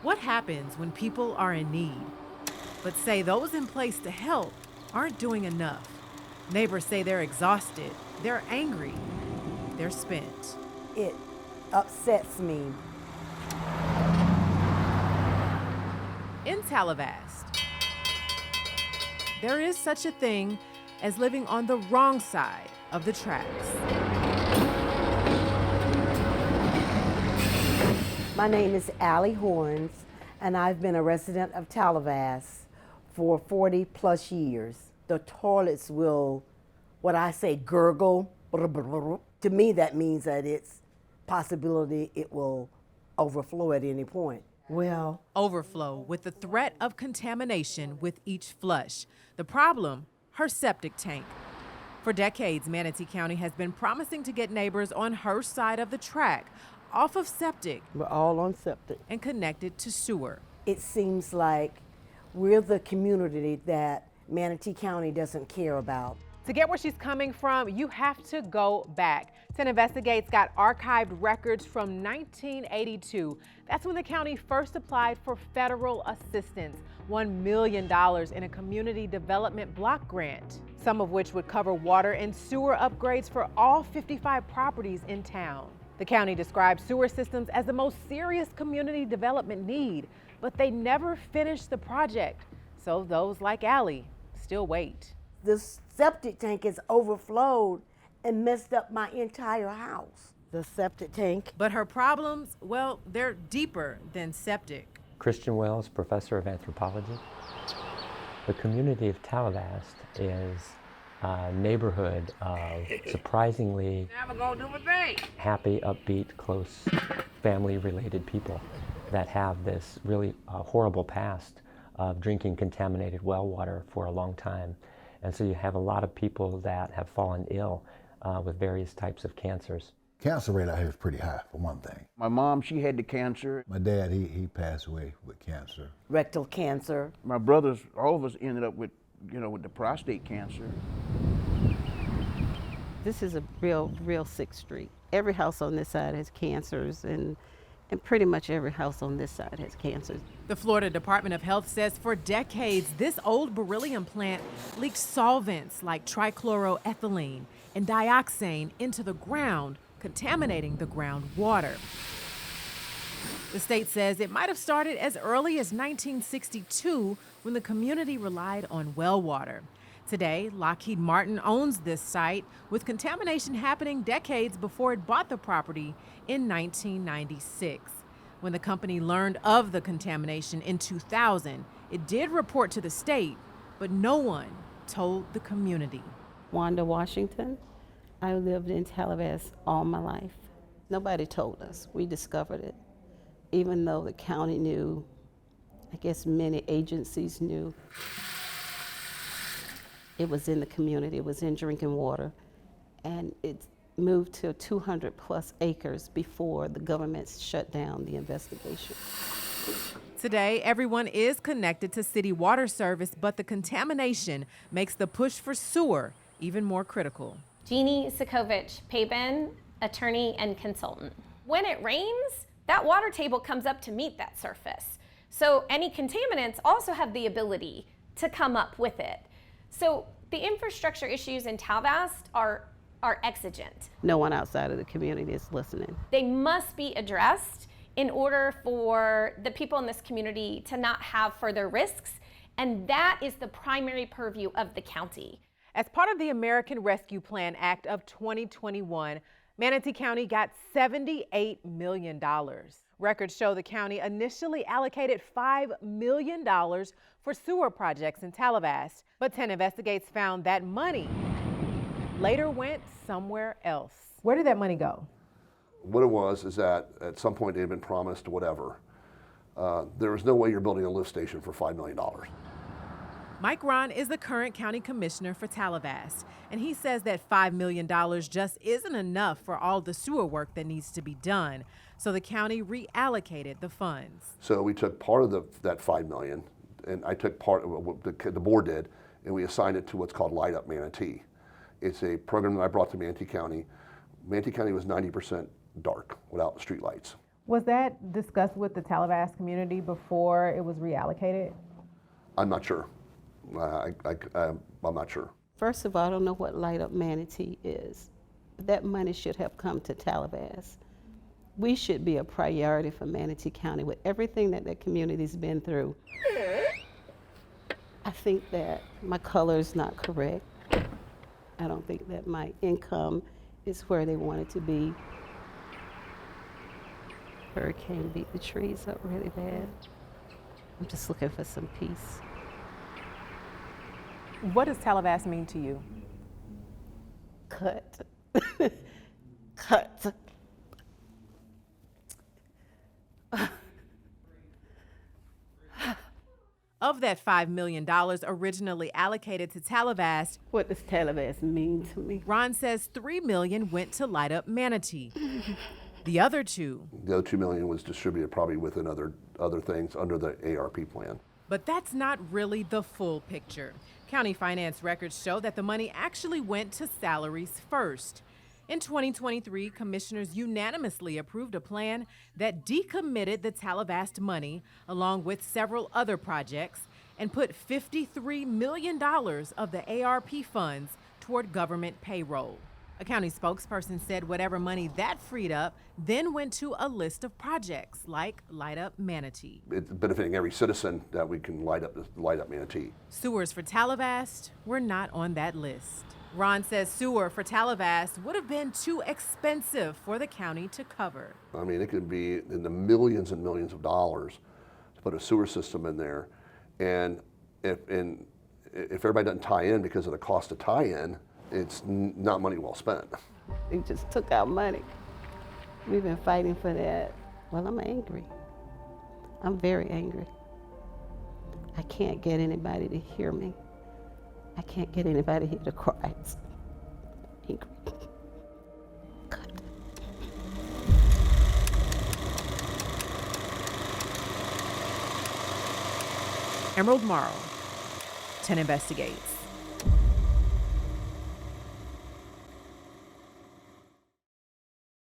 What happens when people are in need, but say those in place to help aren't doing enough? Neighbors say they're exhausted, they're angry, they're spent. It upsets me. In Tallevast, there is such a thing as living on the wrong side of the tracks. My name is Allie Horns, and I've been a resident of Tallevast for 40 plus years. The toilets will, what I say, gurgle. To me, that means that it's possibility it will overflow at any point. Well, Overflow with the threat of contamination with each flush. The problem, her septic tank. For decades, Manatee County has been promising to get neighbors on her side of the track, off of septic, we're all on septic. and connected to sewer. It seems like we're the community that Manatee County doesn't care about. To get where she's coming from, you have to go back. Pent Investigates got archived records from 1982. That's when the county first applied for federal assistance, $1 million in a community development block grant, some of which would cover water and sewer upgrades for all 55 properties in town. The county described sewer systems as the most serious community development need, but they never finished the project. So those like Allie still wait. This septic tank is overflowed and messed up my entire house. The septic tank. But her problems, well, they're deeper than septic. Christian Wells, professor of anthropology. The community of Tallevast is a neighborhood of surprisingly happy, upbeat, close, family-related people that have this really horrible past of drinking contaminated well water for a long time. And so you have a lot of people that have fallen ill with various types of cancers. Cancer rate out here is pretty high, for one thing. My mom, she had the cancer. My dad, he passed away with cancer. Rectal cancer. My brothers, all of us ended up with, with the prostate cancer. This is a real sick street. Every house on this side has cancers, and pretty much every house on this side has cancers. The Florida Department of Health says for decades, this old beryllium plant leaked solvents like trichloroethylene and dioxane into the ground, contaminating the groundwater. The state says it might have started as early as 1962 when the community relied on well water. Today, Lockheed Martin owns this site, with contamination happening decades before it bought the property in 1996. When the company learned of the contamination in 2000, it did report to the state, but no one told the community. Wanda Washington. I lived in Tallevast all my life. Nobody told us. We discovered it. Even though the county knew, I guess many agencies knew. It was in the community, it was in drinking water, and it moved to 200 plus acres before the government shut down the investigation. Today, everyone is connected to city water service, but the contamination makes the push for sewer even more critical. Jeannie Sikovich, Pabin, attorney and consultant. When it rains, that water table comes up to meet that surface. So any contaminants also have the ability to come up with it. So the infrastructure issues in Tallevast are exigent. No one outside of the community is listening. They must be addressed in order for the people in this community to not have further risks, and that is the primary purview of the county. As part of the American Rescue Plan Act of 2021, Manatee County got $78 million. Records show the county initially allocated $5 million for sewer projects in Tallevast, but Pent Investigates found that money later went somewhere else. Where did that money go? What it was is that at some point they had been promised whatever. There was no way you're building a lift station for $5 million. Mike Ron is the current county commissioner for Tallevast, and he says that $5 million just isn't enough for all the sewer work that needs to be done. So the county reallocated the funds. So we took part of that $5 million, and I took part of what the board did, and we assigned it to what's called Light Up Manatee. It's a program that I brought to Manatee County. Manatee County was 90% dark without street lights. Was that discussed with the Tallevast community before it was reallocated? I'm not sure. I'm not sure. First of all, I don't know what Light Up Manatee is. That money should have come to Tallevast. We should be a priority for Manatee County with everything that that community's been through. I think that my color is not correct. I don't think that my income is where they want it to be. Hurricane beat the trees up really bad. I'm just looking for some peace. What does Tallevast mean to you? Cut. Cut. Of that $5 million originally allocated to Tallevast, What does Tallevast mean to me? Ron says $3 million went to light up Manatee. The other $2 million was distributed probably within other things under the ARP plan. But that's not really the full picture. County finance records show that the money actually went to salaries first. In 2023, commissioners unanimously approved a plan that decommitted the Tallevast money, along with several other projects, and put $53 million of the ARP funds toward government payroll. A county spokesperson said whatever money that freed up then went to a list of projects like Light Up Manatee. It's benefiting every citizen that we can light up Manatee. Sewers for Tallevast were not on that list. Ron says sewer for Tallevast would have been too expensive for the county to cover. I mean, it could be in the millions and millions of dollars to put a sewer system in there. And if everybody doesn't tie in because of the cost to tie in, it's not money well spent. They just took our money. We've been fighting for that. Well, I'm angry. I'm very angry. I can't get anybody to hear me. I can't get anybody here to cry. It's angry. God. Emerald Morrow, 10 Investigates.